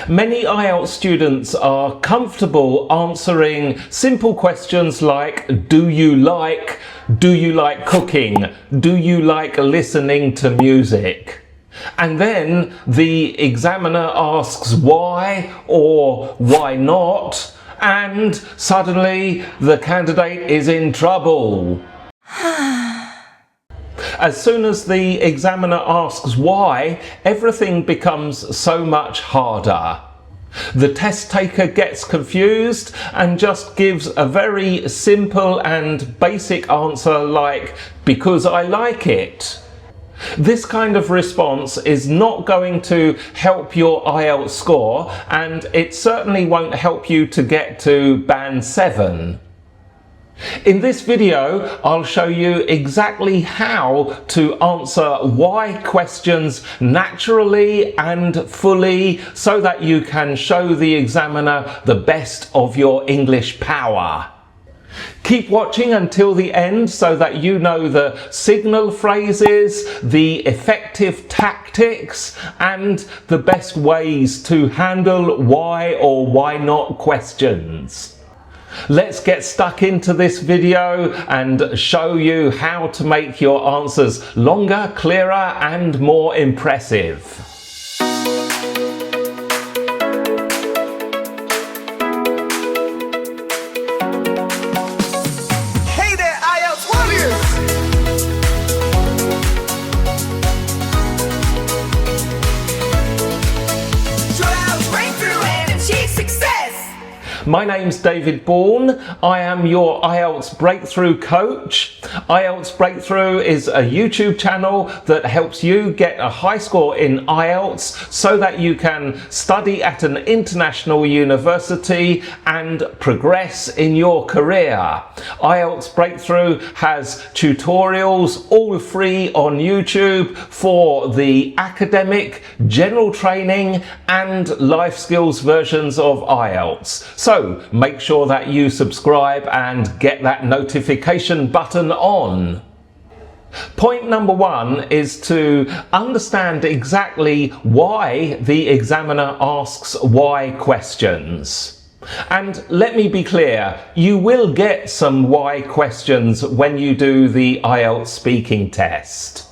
Many IELTS students are comfortable answering simple questions like, do you like cooking? Do you like listening to music? And then the examiner asks why or why not, and suddenly the candidate is in trouble. As soon as the examiner asks why, everything becomes so much harder. The test taker gets confused and just gives a very simple and basic answer like, because I like it. This kind of response is not going to help your IELTS score, and it certainly won't help you to get to band 7. In this video, I'll show you exactly how to answer why questions naturally and fully so that you can show the examiner the best of your English power. Keep watching until the end so that you know the signal phrases, the effective tactics, and the best ways to handle why or why not questions. Let's get stuck into this video and show you how to make your answers longer, clearer, and more impressive. Hey there, IELTS warriors! IELTS breakthrough and achieve success! My name's David Bourne. I am your IELTS Breakthrough coach. IELTS Breakthrough is a YouTube channel that helps you get a high score in IELTS so that you can study at an international university and progress in your career. IELTS Breakthrough has tutorials all free on YouTube for the academic, general training and life skills versions of IELTS. So make sure that you subscribe and get that notification button on. Point number 1 is to understand exactly why the examiner asks why questions. And let me be clear, you will get some why questions when you do the IELTS speaking test.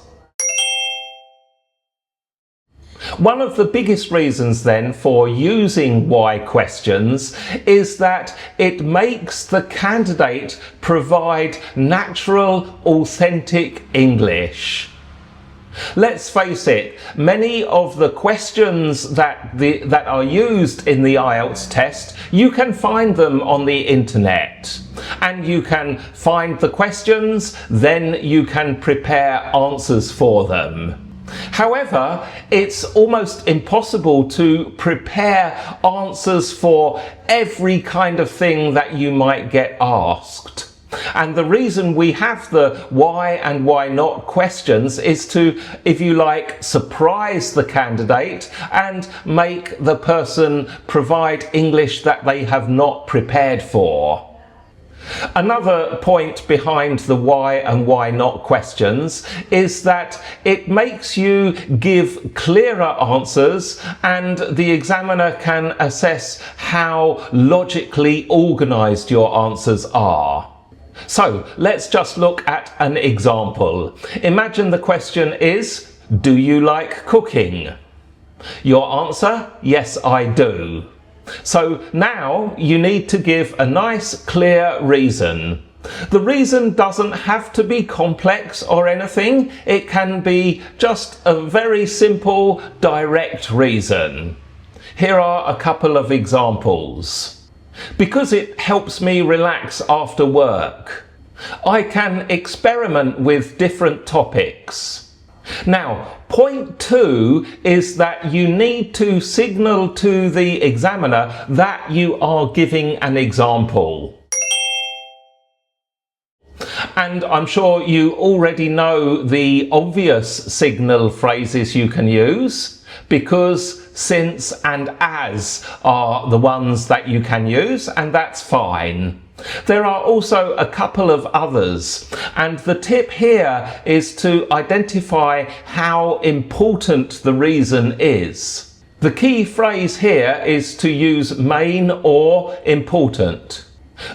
One of the biggest reasons then for using why questions is that it makes the candidate provide natural, authentic English. Let's face it, many of the questions that are used in the IELTS test, you can find them on the internet. And you can find the questions, then you can prepare answers for them. However, it's almost impossible to prepare answers for every kind of thing that you might get asked. And the reason we have the why and why not questions is to, if you like, surprise the candidate and make the person provide English that they have not prepared for. Another point behind the why and why not questions is that it makes you give clearer answers and the examiner can assess how logically organised your answers are. So let's just look at an example. Imagine the question is, do you like cooking? Your answer, yes I do. So now you need to give a nice clear reason. The reason doesn't have to be complex or anything, it can be just a very simple, direct reason. Here are a couple of examples. Because it helps me relax after work. I can experiment with different topics. Now, point 2 is that you need to signal to the examiner that you are giving an example. And I'm sure you already know the obvious signal phrases you can use, because, since and as are the ones that you can use, and that's fine. There are also a couple of others, and the tip here is to identify how important the reason is. The key phrase here is to use main or important.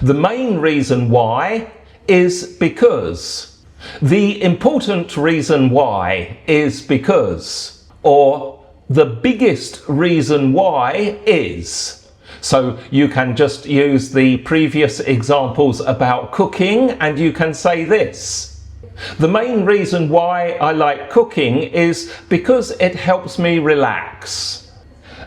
The main reason why is because. The important reason why is because. Or the biggest reason why is. So you can just use the previous examples about cooking and you can say this. The main reason why I like cooking is because it helps me relax.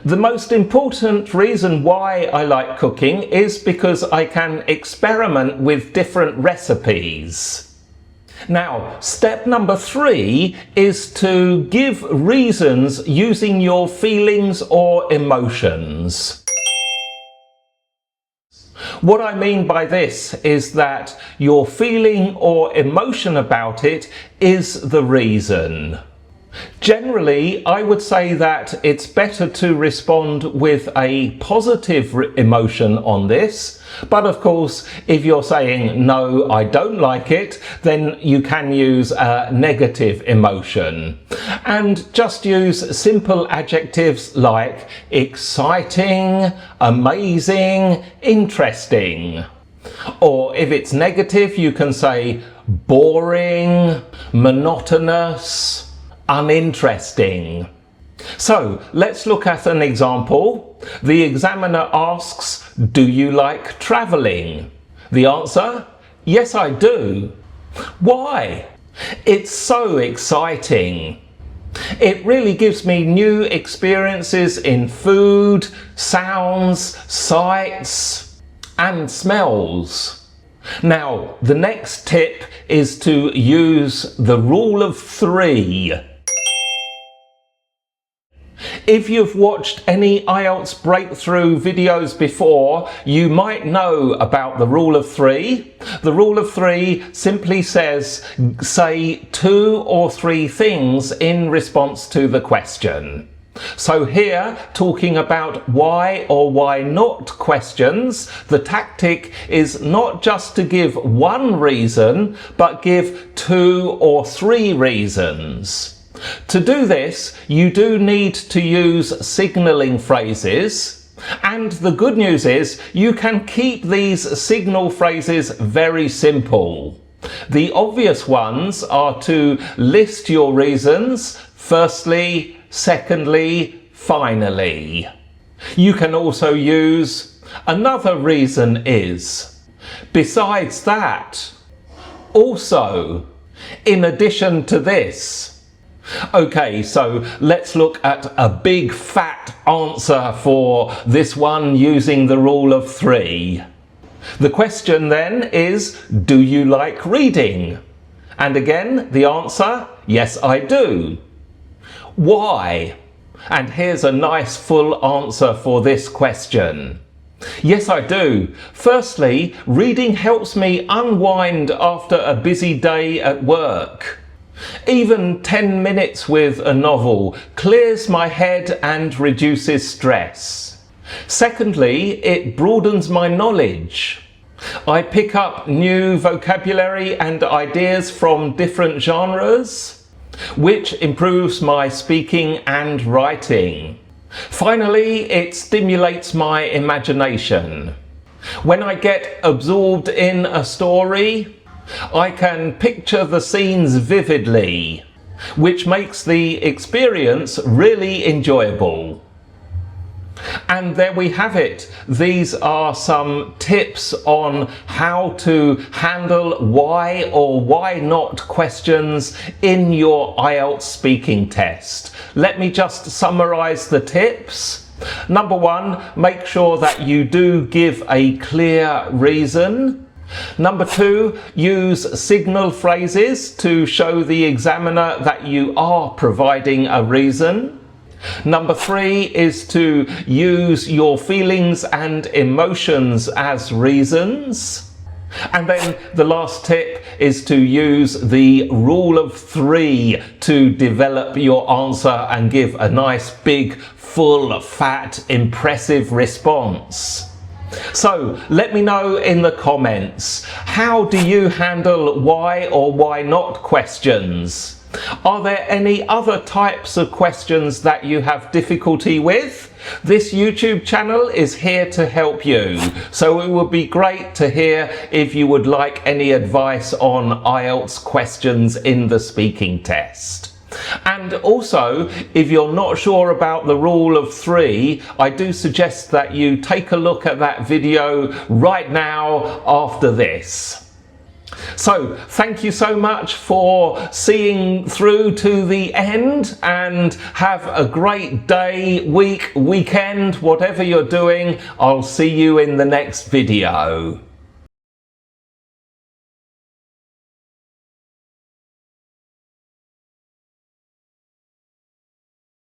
The most important reason why I like cooking is because I can experiment with different recipes. Now, step number 3 is to give reasons using your feelings or emotions. What I mean by this is that your feeling or emotion about it is the reason. Generally, I would say that it's better to respond with a positive emotion on this, but of course, if you're saying, no, I don't like it, then you can use a negative emotion. And just use simple adjectives like exciting, amazing, interesting. Or if it's negative, you can say boring, monotonous, uninteresting. So let's look at an example. The examiner asks, do you like travelling? The answer, yes, I do. Why? It's so exciting. It really gives me new experiences in food, sounds, sights, and smells. Now, the next tip is to use the rule of 3. If you've watched any IELTS Breakthrough videos before, you might know about the rule of 3. The rule of 3 simply says, say 2 or 3 things in response to the question. So here, talking about why or why not questions, the tactic is not just to give one reason, but give 2 or 3 reasons. To do this, you do need to use signalling phrases, and the good news is you can keep these signal phrases very simple. The obvious ones are to list your reasons, firstly, secondly, finally. You can also use another reason is, besides that, also, in addition to this. Okay, so let's look at a big fat answer for this one using the rule of 3. The question then is, do you like reading? And again, the answer, yes, I do. Why? And here's a nice full answer for this question. Yes, I do. Firstly, reading helps me unwind after a busy day at work. Even 10 minutes with a novel clears my head and reduces stress. Secondly, it broadens my knowledge. I pick up new vocabulary and ideas from different genres, which improves my speaking and writing. Finally, it stimulates my imagination. When I get absorbed in a story, I can picture the scenes vividly, which makes the experience really enjoyable. And there we have it. These are some tips on how to handle why or why not questions in your IELTS speaking test. Let me just summarize the tips. Number 1, make sure that you do give a clear reason. Number 2, use signal phrases to show the examiner that you are providing a reason. Number 3 is to use your feelings and emotions as reasons. And then the last tip is to use the rule of 3 to develop your answer and give a nice big, full, fat, impressive response. So let me know in the comments, how do you handle why or why not questions? Are there any other types of questions that you have difficulty with? This YouTube channel is here to help you, so it would be great to hear if you would like any advice on IELTS questions in the speaking test. And also, if you're not sure about the rule of 3, I do suggest that you take a look at that video right now after this. So, thank you so much for seeing through to the end, and have a great day, week, weekend, whatever you're doing. I'll see you in the next video.